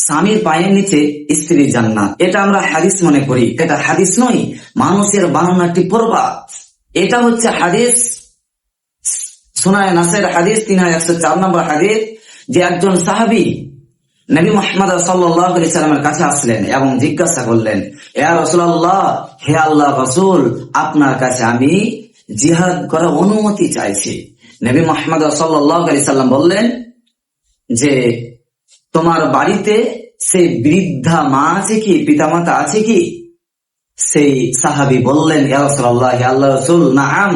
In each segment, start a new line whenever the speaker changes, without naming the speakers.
স্বামীর পায়ের নিচে স্ত্রীর জান্নাত। এটা আমরা হাদিস মনে করি, এটা হাদিস নয়, মানুষের বানানো একটি প্রবাদ। এটা হচ্ছে হাদিস, সুনায়ে নাসাইর হাদিস 3104 নম্বর হাদিস, যে একজন সাহাবী নবী মুহাম্মদ সাল্লাল্লাহু আলাইহি সাল্লামের কাছে আসলেন এবং জিজ্ঞাসা করলেন, ইয়া রাসূলুল্লাহ, হে আল্লাহর রাসূল, আপনার কাছে আমি জিহাদ করার অনুমতি চাইছি। নবী মুহাম্মদ সাল্লাল্লাহু আলাইহি সাল্লাম বললেন যে তোমার বাড়িতে সেই বৃদ্ধা মা আছে কি, পিতামাতা আছে কি? সেই সাহাবী বললেন, ইয়া রাসূলুল্লাহ, হে আল্লাহর রাসূল, নাআম,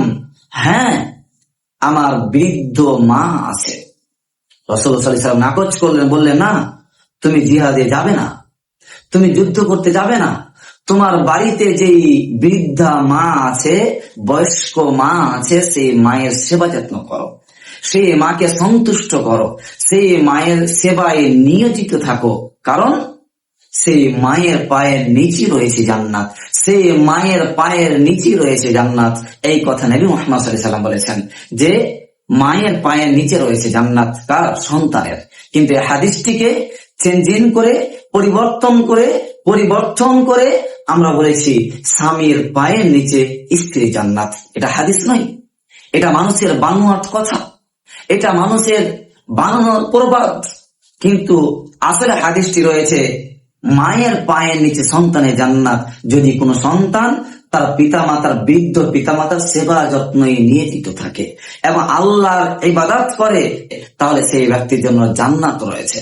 হ্যাঁ, আমার বৃদ্ধ মা আছে। রাসূলুল্লাহ সাল্লাল্লাহু আলাইহি ওয়াসাল্লাম নাকচ করলেন, বললেন, না, তুমি জিহাদে যাবে না, তুমি যুদ্ধ করতে যাবে না। তোমার বাড়িতে যেই বৃদ্ধা মা আছে, বয়স্ক মা আছে, সেই মায়ের সেবা যত্ন করো, সেই মাকে সন্তুষ্ট করো, সেই মায়ের সেবায় নিয়োজিত থাকো, কারণ সেই মায়ের পায়ের নিচে রয়েছে জান্নাত, সেই মায়ের পায়ের নিচে রয়েছে জান্নাত। এই কথা নবী মুহাম্মদ সাল্লাল্লাহু আলাইহি ওয়াসাল্লাম বলেছেন যে মায়ের পায়ের নিচে রয়েছে জান্নাত, কার? সন্তানের। কিন্তু এই হাদিসটিকে চেঞ্জিং করে, পরিবর্তন করে আমরা বলেছি স্বামীর পায়ের নিচে স্ত্রী জান্নাত। এটা হাদিস নয়, এটা মানুষের বানোয়াট কথা, এটা মানুষের বানানোর প্রবাদ। কিন্তু আসলে হাদিসটি রয়েছে মায়ের পায়ের নিচে সন্তানের জান্নাত, যদি কোনো সন্তান তার পিতামাতার, বৃদ্ধ পিতামাতার সেবা যত্নে নিয়োজিত থাকে এবং আল্লাহর ইবাদত করে, তাহলে সেই ব্যক্তির জন্য জান্নাত রয়েছে।